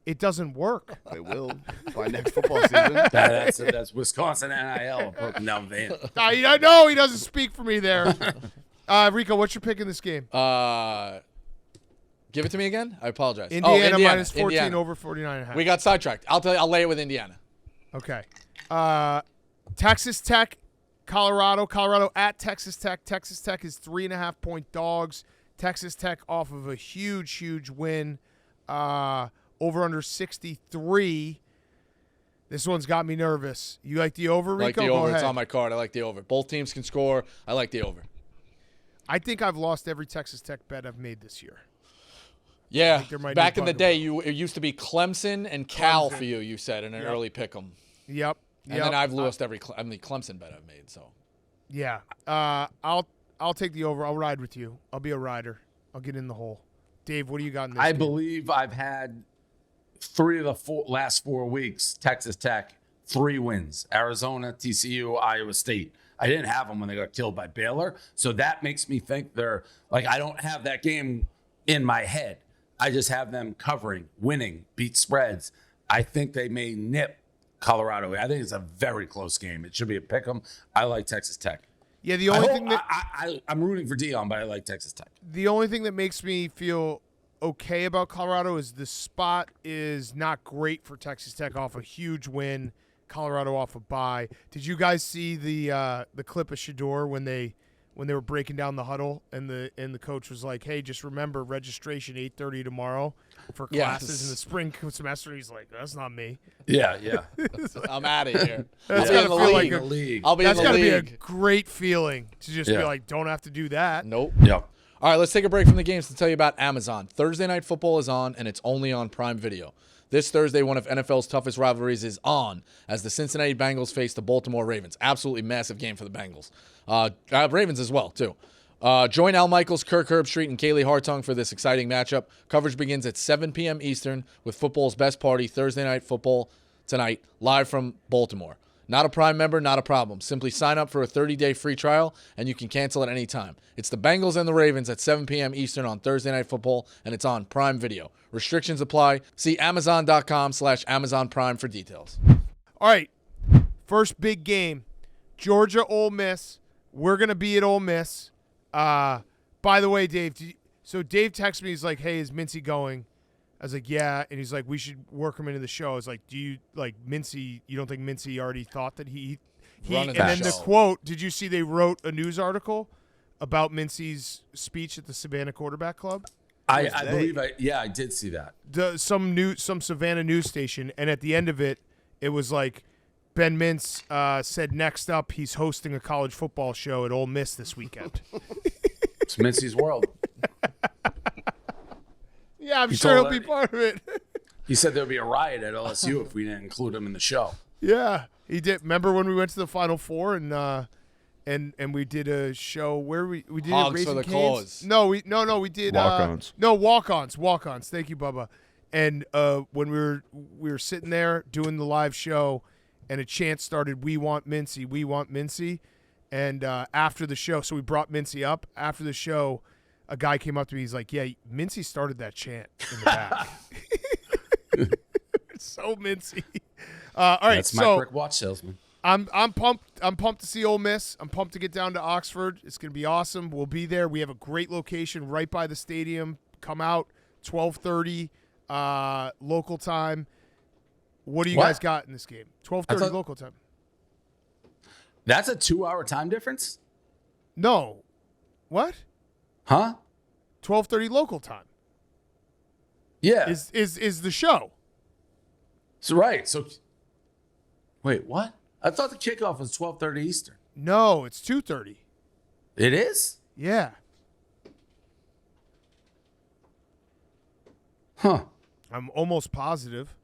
A: It doesn't work.
D: They will by next football season.
C: That's Wisconsin NIL broken down van.
A: I know he doesn't speak for me there. Rico, what's your pick in this game?
B: Give it to me again? I apologize.
A: Indiana minus 14
B: Indiana.
A: over 49.5.
B: We got sidetracked. I'll lay it with Indiana.
A: Okay. Texas Tech, Colorado. Colorado at Texas Tech. Texas Tech is 3.5-point dogs. Texas Tech off of a huge win. Over under 63. This one's got me nervous. You like the over, Rico?
B: I like the
A: Go
B: over. It's
A: ahead.
B: on my card. I like the over. Both teams can score. I like the over.
A: I think I've lost every Texas Tech bet I've made this year.
B: Yeah.
A: there might
B: Back
A: be a
B: in the
A: bug
B: day, it used to be Clemson and Cal
A: Clemson.
B: for you. You said in an
A: Yep.
B: early pick'em,
A: Yep.
B: and then I've lost every Clemson bet I've made. So
A: Yeah. I'll take the over. I'll ride with you. I'll be a rider. I'll get in the hole. Dave, what do you got in this
C: I
A: game?
C: believe I've had 3 of the last 4 weeks, Texas Tech, 3 wins. Arizona, TCU, Iowa State. I didn't have them when they got killed by Baylor. So that makes me think they're like, I don't have that game in my head. I just have them covering, winning, beat spreads. I think they may nip Colorado. I think it's a very close game. It should be a pick 'em. I like Texas Tech.
A: Yeah, the only thing that
C: I'm rooting for Dion, but I like Texas Tech.
A: the only thing that makes me feel okay about Colorado is the spot is not great for Texas Tech off a huge win. Colorado off a bye. Did you guys see the clip of Shador when they when they were breaking down the huddle, and the coach was like, "Hey, just remember registration 8:30 tomorrow for classes in the spring semester." He's like, "That's not me."
C: Yeah.
B: I'm out of here.
A: That's
B: I'll be
A: gotta
B: in the
A: feel
B: league.
A: like
C: the league.
B: I'll be in
A: That's
B: the
A: got to be a
B: league.
A: great feeling to just be like, "Don't have to do that."
B: Nope.
C: Yep.
B: All right, let's take a break from the games to tell you about Amazon. Thursday Night Football is on, and it's only on Prime Video. This Thursday, one of NFL's toughest rivalries is on as the Cincinnati Bengals face the Baltimore Ravens. Absolutely massive game for the Bengals. Ravens as well, too. Join Al Michaels, Kirk Herbstreit, and Kaylee Hartung for this exciting matchup. Coverage begins at 7 p.m. Eastern with football's best party, Thursday Night Football tonight, live from Baltimore. Not a Prime member, not a problem. Simply sign up for a 30-day free trial, and you can cancel at any time. It's the Bengals and the Ravens at 7 p.m. Eastern on Thursday Night Football, and it's on Prime Video. Restrictions apply. See Amazon.com/Amazon Prime for details.
A: All right, first big game, Georgia Ole Miss. We're gonna be at Ole Miss. By the way, Dave. So Dave texted me. He's like, "Hey, is Mintzy going?" I was like, "Yeah," and he's like, "We should work him into the show." I was like, "Do you like Mintzy? You don't think Mintzy already thought that he?"
B: Running
A: And then
B: the
A: the
B: show.
A: quote. Did you see they wrote a news article about Mintzy's speech at the Savannah Quarterback Club?
C: I believe I did see that.
A: Some Savannah news station, and at the end of it, it was like Ben Mintz said next up he's hosting a college football show at Ole Miss this weekend.
C: It's Mintzy's world.
A: Yeah, I'm
C: He
A: sure he'll
C: told
A: be
C: her-
A: part of it.
C: He said there'd be a riot at LSU if we didn't include him in the show.
A: Yeah, he did. Remember when we went to the Final Four and we did a show where we did
B: Hogs
A: Raising
B: for the
A: Cane's?
B: cause.
A: No, we did
E: Walk-ons.
A: walk-ons. Thank you, Bubba. And when we were sitting there doing the live show, and a chant started, "We want Mintzy, we want Mintzy," and after the show, so we brought Mintzy up. After the show, a guy came up to me. He's like, "Yeah, Mintzy started that chant in the back." It's so Mintzy. All right,
C: That's my
A: so
C: brick watch salesman.
A: I'm pumped. I'm pumped to see Ole Miss. I'm pumped to get down to Oxford. It's gonna be awesome. We'll be there. We have a great location right by the stadium. Come out 12:30 local time. What do you guys got in this game? 12:30 local time.
C: That's a 2-hour time difference?
A: No. What?
C: Huh?
A: 12:30 local time
C: Yeah.
A: is the show.
C: So right. So wait, what? I thought the kickoff was 12:30 Eastern.
A: No, it's 2:30.
C: It is?
A: Yeah.
C: Huh.
A: I'm almost positive.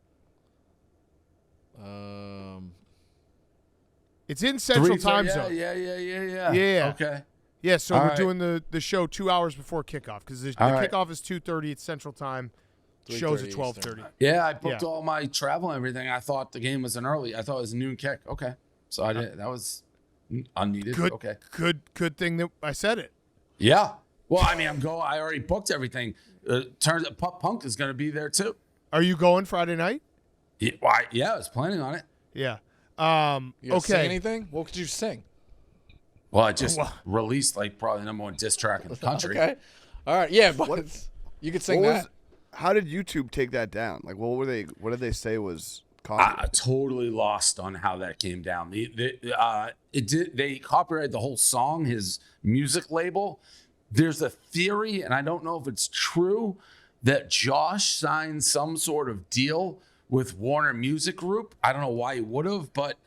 A: It's in Central Time Zone.
C: Yeah.
A: Yeah.
C: Okay.
A: Yeah, so
C: All
A: we're
C: right.
A: doing the show 2 hours before kickoff because the
C: All right.
A: kickoff is 2:30 at Central Time. Show's at
B: 3:30
A: 12:30.
C: Yeah, I booked
A: Yeah.
C: all my travel and everything. I thought the game was an early. I thought it was a noon kick. Okay. So I did. That was unneeded.
A: Good.
C: Okay.
A: Good thing that I said it.
C: Yeah. Well, I mean, I already booked everything. Turns out Pup Punk is going to be there too.
A: Are you going Friday night?
C: Yeah, I was planning on it.
A: Yeah.
B: You gonna sing
A: Okay.
B: anything? What could you sing?
C: Well, I just
A: Well-
C: released like probably the '1 diss track in the country.
B: Okay. All right. Yeah, but you could sing
D: What
B: that.
D: was, how did YouTube take that down? Like, what did they say was copyrighted?
C: I totally lost on how that came down. They copyrighted the whole song, his music label. There's a theory, and I don't know if it's true, that Josh signed some sort of deal with Warner Music Group. I don't know why he would have, but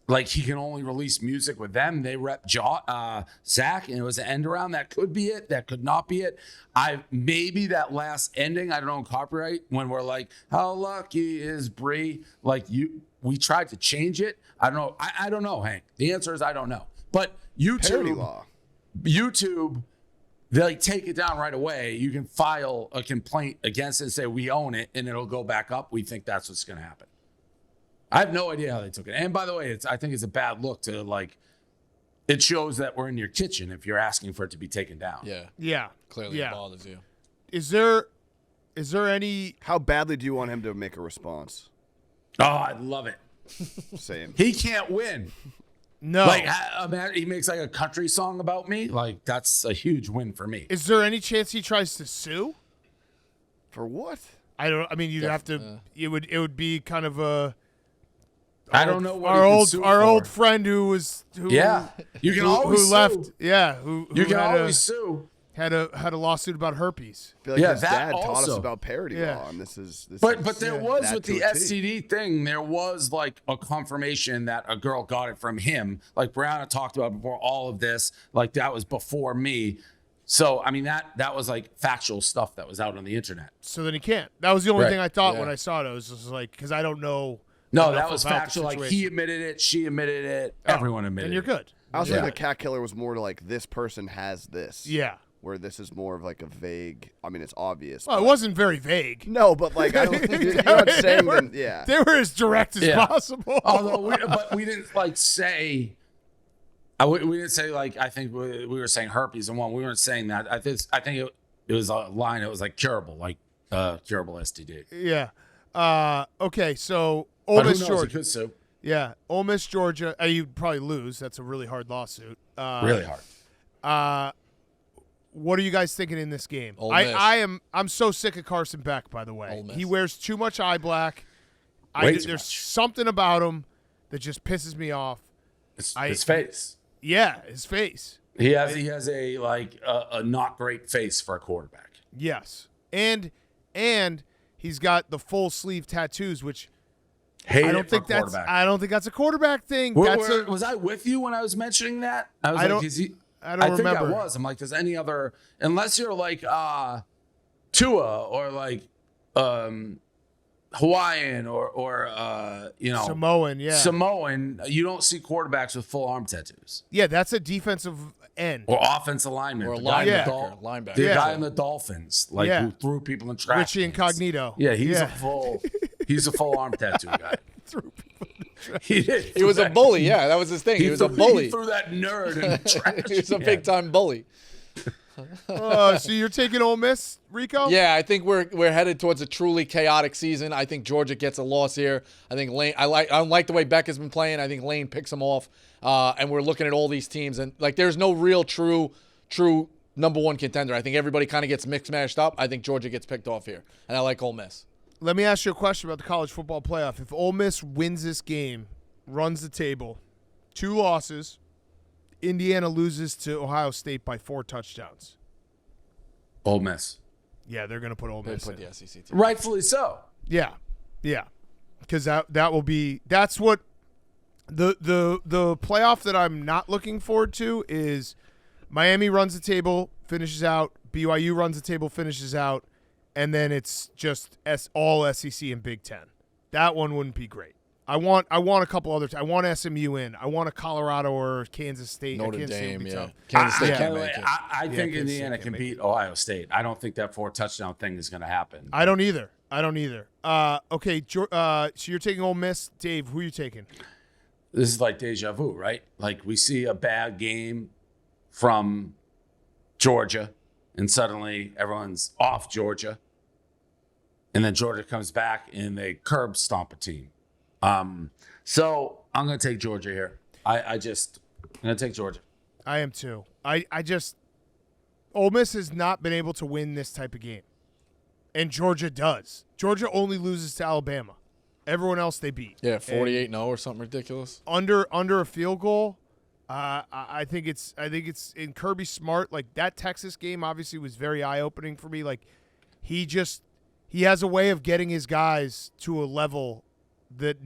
C: like he can only release music with them. They rep Zach, and it was an end around. That could be it. That could not be it. Maybe that last ending, I don't know, copyright, when we're like, how lucky is Bree? Like we tried to change it. I don't know. I don't know, Hank. The answer is I don't know. But
D: Parody law.
C: YouTube, they like take it down right away. You can file a complaint against it and say we own it, and it'll go back up. We think that's what's going to happen. I have no idea how they took it. And by the way, I think it's a bad look to like. It shows that we're in your kitchen if you're asking for it to be taken down.
B: Yeah.
A: Yeah.
B: Clearly
A: Yeah.
B: it bothers you.
A: Is there any?
D: How badly do you want him to make a response?
C: Oh, I love it.
D: Same.
C: He can't win.
A: No.
C: Like he makes like a country song about me. Like that's a huge win for me.
A: Is there any chance he tries to sue?
D: For what?
A: I don't. I mean, you'd have to. It would be kind of a.
C: I don't know what
A: our
C: he could
A: old
C: sue
A: our
C: for.
A: old friend who
C: Yeah, you can always
A: who
C: sue.
A: left. Yeah, who
C: You can
A: had
C: always sue.
A: had a lawsuit about herpes.
D: I feel like
C: Yeah,
D: his
C: that
D: dad taught us
C: also.
D: about parody
A: Yeah.
D: law, and this is
C: But there was
D: that
C: with
D: to
C: the
D: a T.
C: STD thing, there was like a confirmation that a girl got it from him. Like Brianna talked about before all of this, like that was before me. So I mean that was like factual stuff that was out on the internet.
A: So then he can't. That was the only
C: Right.
A: thing I thought
B: Yeah.
A: when I saw it. I was just like, because I don't know.
C: No,
A: enough
C: that was
A: about the
C: factual. Like
A: situation.
C: he admitted it, she admitted it,
A: Oh,
C: everyone admitted
A: and you're
C: it.
A: good.
D: I also
C: Yeah.
D: think the cat killer was more to like this person has this.
A: Yeah.
D: Where this is more of like a vague. I mean, it's obvious.
A: Well, it
D: but-
A: wasn't very vague.
D: No, but like I don't. You're not saying that. Yeah.
A: They were as direct as
C: Yeah.
A: possible.
C: Although, we didn't like say. We didn't say like I think we were saying herpes and one. We weren't saying that. I think it was a line. It was like curable, like curable STD.
A: Yeah. Okay, so Ole
C: But who
A: Miss
C: knows? It
A: Georgia.
C: could sue.
A: Yeah, Ole Miss Georgia. You'd probably lose. That's a really hard lawsuit.
C: Really hard.
A: What are you guys thinking in this game?
B: Ole Miss.
A: I'm so sick of Carson Beck. By the way,
B: Ole Miss.
A: he wears too much eye black.
C: Way too
A: There's
C: much.
A: something about him that just pisses me off.
C: His face.
A: Yeah, his face.
C: He has a like a not great face for a quarterback.
A: Yes, and he's got the full sleeve tattoos, which
C: Hate
A: I
C: it
A: don't
C: for
A: think that's
C: quarterback.
A: I don't think that's a quarterback thing.
C: Was I with you when I was mentioning that? I was
A: I
C: like,
A: don't-
C: is he?
A: I don't
C: think
A: remember.
C: I was. I'm like, does any other unless you're like Tua or like Hawaiian or
A: Samoan. Yeah,
C: Samoan, you don't see quarterbacks with full arm tattoos
A: yeah, that's a defensive end.
C: or offensive lineman.
B: Or a
C: The guy in the
B: linebacker. Linebacker.
C: The
A: Yeah.
C: guy in the Dolphins, like
A: Yeah.
C: who threw people in trash.
A: Richie
C: cans.
A: Incognito.
C: Yeah, he's a full arm tattoo guy. He did.
B: He was a bully. Yeah, that was his thing. He was a bully.
C: He threw that nerd in the trash.
B: He was a
C: can.
B: big time bully.
A: So you're taking Ole Miss, Rico?
B: Yeah, I think we're headed towards a truly chaotic season. I think Georgia gets a loss here. I think Lane. I like the way Beck has been playing. I think Lane picks him off, and we're looking at all these teams, and like there's no real true number one contender. I think everybody kind of gets mixed mashed up. I think Georgia gets picked off here, and I like Ole Miss.
A: Let me ask you a question about the college football playoff. If Ole Miss wins this game, runs the table, 2 losses, Indiana loses to Ohio State by 4 touchdowns.
C: Ole Miss.
A: Yeah, they're going to put Ole
B: They
A: Miss
B: put
A: in.
B: the SEC team.
C: Rightfully so.
A: Yeah, because that will be that's what the playoff that I'm not looking forward to is Miami runs the table, finishes out, BYU runs the table, finishes out, and then it's just all SEC and Big Ten. That one wouldn't be great. I want a couple other. I want SMU in. I want a Colorado or Kansas State.
B: Notre
A: Kansas State
B: Dame,
A: would be
B: yeah.
A: tough.
B: Kansas State
A: Yeah.
B: can't make it.
C: I think
A: Kansas
C: Indiana
A: State
C: can
A: can
C: beat Ohio State. I don't think that 4 touchdown thing is going to happen.
A: I don't either. Okay, so you're taking Ole Miss, Dave. Who are you taking?
C: This is like deja vu, right? Like we see a bad game from Georgia, and suddenly everyone's off Georgia, and then Georgia comes back and they curb stomp a team. So I'm going to take Georgia here. I'm going to take Georgia.
A: I am too. I just Ole Miss has not been able to win this type of game, and Georgia does. Georgia only loses to Alabama. Everyone else they beat.
B: Yeah, 48-0 or something ridiculous.
A: Under a field goal. I think it's in Kirby Smart. Like that Texas game obviously was very eye opening for me. Like he has a way of getting his guys to a level that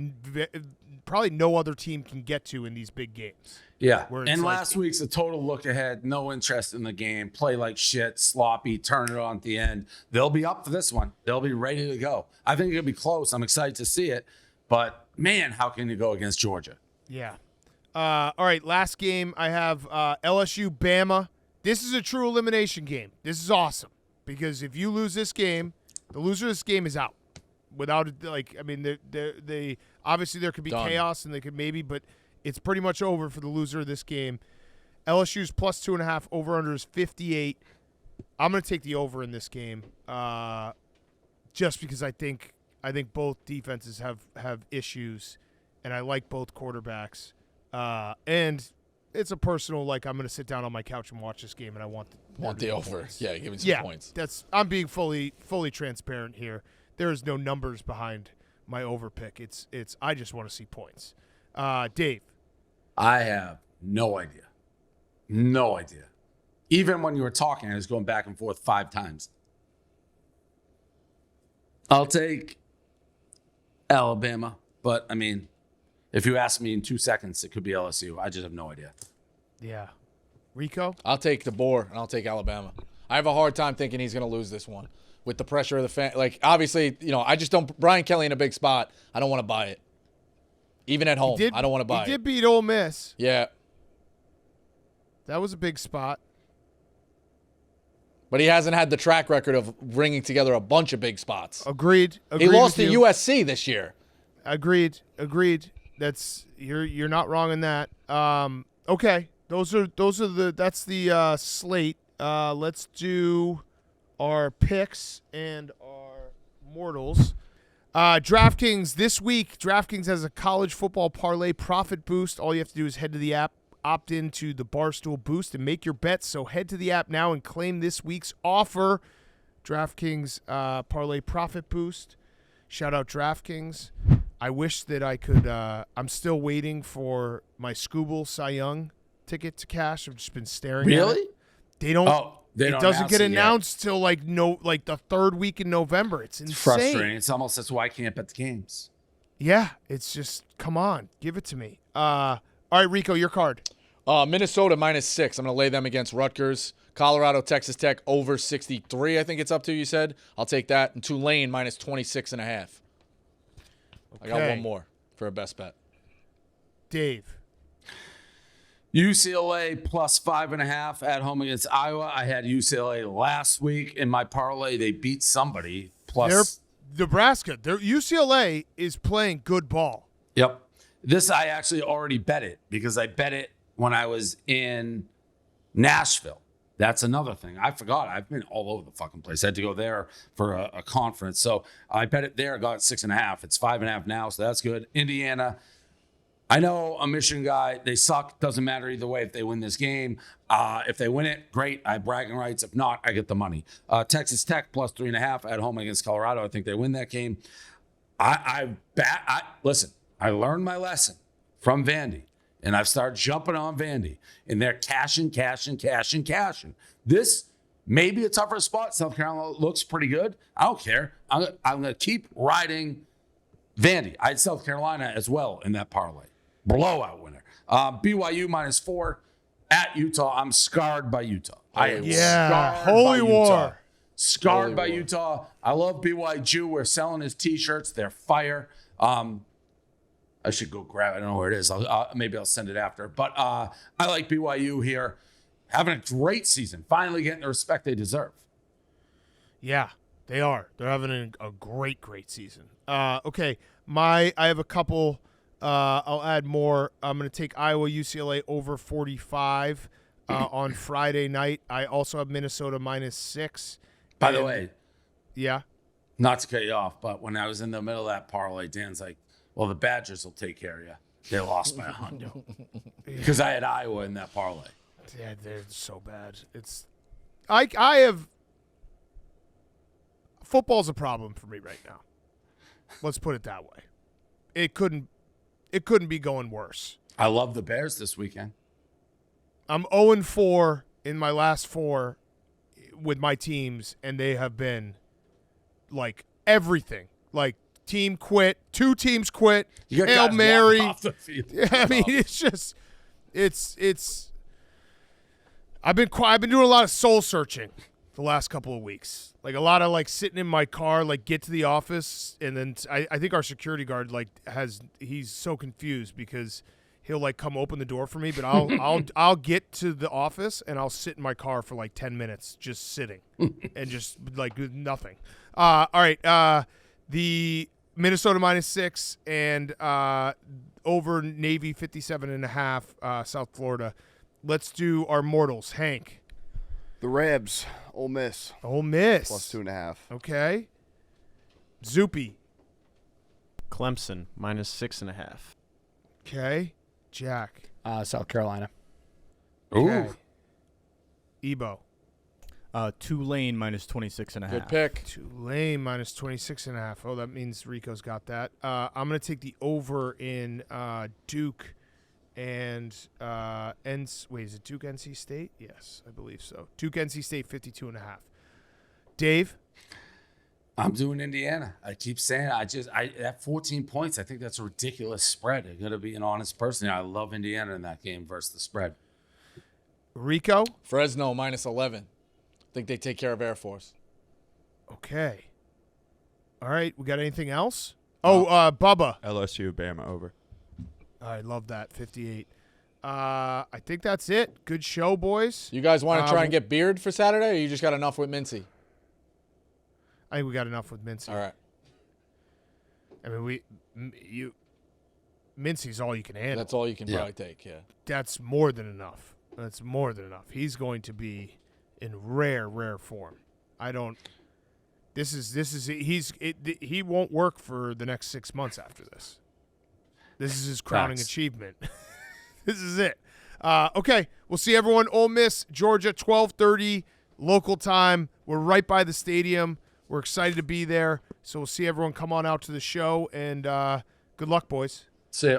A: probably no other team can get to in these big games.
C: Yeah.
A: Where it's
C: And
A: like-
C: last week's a total look ahead, no interest in the game, play like shit, sloppy, turn it on at the end. They'll be up for this one. They'll be ready to go. I think it'll be close. I'm excited to see it. But man, how can you go against Georgia?
A: Yeah. All right, last game I have LSU Bama. This is a true elimination game. This is awesome because if you lose this game, the loser of this game is out. Without they obviously there could be
B: Done.
A: chaos and they could maybe, but it's pretty much over for the loser of this game. LSU's plus 2.5, over under is 58. I'm going to take the over in this game, just because I think both defenses have issues, and I like both quarterbacks. And it's a personal, like, I'm going to sit down on my couch and watch this game, and I want
B: the over.
A: points.
B: Yeah, give me some
A: Yeah,
B: points.
A: I'm being fully transparent here. There is no numbers behind my over pick. It's I just want to see points. Dave.
C: I have no idea. No idea. Even when you were talking, I was going back and forth 5 times. I'll take Alabama, but I mean, if you ask me in 2 seconds, it could be LSU. I just have no idea.
A: Yeah. Rico?
B: I'll take DeBoer, and I'll take Alabama. I have a hard time thinking he's going to lose this one with the pressure of the fan. Like, obviously, I just don't – Brian Kelly in a big spot, I don't want to buy it. Even at home, I don't want to buy it.
A: He did beat Ole Miss.
B: Yeah.
A: That was a big spot.
B: But he hasn't had the track record of bringing together a bunch of big spots.
A: Agreed.
B: He lost to USC this year.
A: Agreed. That's you're not wrong in that. Okay. That's the slate. Let's do our picks and our mortals. DraftKings this week. DraftKings has a college football parlay profit boost. All you have to do is head to the app, opt into the Barstool Boost, and make your bets. So head to the app now and claim this week's offer. DraftKings parlay profit boost. Shout out DraftKings. I wish that I could. I'm still waiting for my Scooble Cy Young ticket to cash. I've just been staring at it.
C: Really?
A: They don't. It doesn't get
C: yet.
A: announced till like the third week in November. It's insane.
C: Frustrating. It's almost that's why I can't bet the games.
A: Yeah, it's just come on, give it to me. All right, Rico, your card.
B: Minnesota -6. I'm going to lay them against Rutgers. Colorado, Texas Tech over 63. I think it's up to, you said. I'll take that. And Tulane -26.5.
A: Okay.
B: I got one more for a best bet.
A: Dave.
C: UCLA +5.5 at home against Iowa. I had UCLA last week in my parlay. They beat somebody.
A: They're Nebraska. UCLA is playing good ball.
C: Yep. This I actually already bet it because I bet it when I was in Nashville. That's another thing. I forgot. I've been all over the fucking place. I had to go there for a conference. So I bet it there, got 6.5. It's 5.5 now, so that's good. Indiana. I know a Michigan guy. They suck. Doesn't matter either way if they win this game. If they win it, great. I have bragging rights. If not, I get the money. Texas Tech +3.5 at home against Colorado. I think they win that game. Listen, I learned my lesson from Vandy, and I've started jumping on Vandy, and they're cashing. This may be a tougher spot. South Carolina looks pretty good. I don't care. I'm going to keep riding Vandy. I had South Carolina as well in that parlay. Blowout winner. BYU -4 at Utah. I'm scarred by Utah.
A: Holy war.
C: Scarred by Utah. I love BYU. We're selling his T-shirts. They're fire. I should go grab it. I don't know where it is. Maybe I'll send it after. But I like BYU here. Having a great season. Finally getting the respect they deserve.
A: Yeah, they are. They're having a great season. Okay, I have a couple. I'll add more. I'm going to take Iowa UCLA over 45 on Friday night. I also have Minnesota -6.
C: By the way,
A: yeah,
C: not to cut you off, but when I was in the middle of that parlay, Dan's like, well, the Badgers will take care of you. They lost by $100 because I had Iowa in that parlay.
A: Yeah, they're so bad. I have football's a problem for me right now. Let's put it that way. It couldn't be going worse.
C: I love the Bears this weekend.
A: I'm 0-4 in my last 4 with my teams, and they have been like everything. Like team quit, 2 teams quit,
C: You got
A: Hail
C: guys
A: Mary.
C: walking off the field.
A: I mean, it's just it's I've been doing a lot of soul searching the last couple of weeks. Like a lot of like sitting in my car, like get to the office, and then I think our security guard he's so confused because he'll like come open the door for me, but I'll get to the office and I'll sit in my car for like 10 minutes just sitting and just like do nothing. All right, the Minnesota -6 and over Navy 57.5 South Florida. Let's do our mortals. Hank.
D: The Rebs, Ole Miss.
A: Ole Miss.
D: +2.5.
A: Okay. Zoopy.
E: Clemson -6.5.
A: Okay. Jack.
F: South Carolina.
C: Ooh.
A: Okay. Ebo.
E: Tulane minus 26.5.
B: Good pick.
A: Tulane minus 26.5. Oh, that means Rico's got that. I'm going to take the over in Duke and wait, is it Duke NC State? Yes, I believe so. Duke NC State 52.5. Dave?
C: I'm doing Indiana. I keep saying at 14 points, I think that's a ridiculous spread. I'm going to be an honest person. I love Indiana in that game versus the spread.
A: Rico?
B: Fresno minus 11. Think they take care of Air Force.
A: Okay. All right, we got anything else? Oh, Bubba.
F: LSU, Bama over.
A: I love that, 58. I think that's it. Good show, boys.
B: You guys want to try and get Beard for Saturday, or you just got enough with Mintzy?
A: I think we got enough with Mintzy.
B: All right.
A: I mean, Mintzy's all you can handle.
B: That's all you can probably take, yeah.
A: That's more than enough. That's more than enough. He's going to be in rare form. He won't work for the next 6 months after this. This is his crowning achievement. This is it. Okay, we'll see everyone. Ole Miss, Georgia, 12:30 local time. We're right by the stadium. We're excited to be there. So we'll see everyone come on out to the show, and good luck, boys.
C: See ya.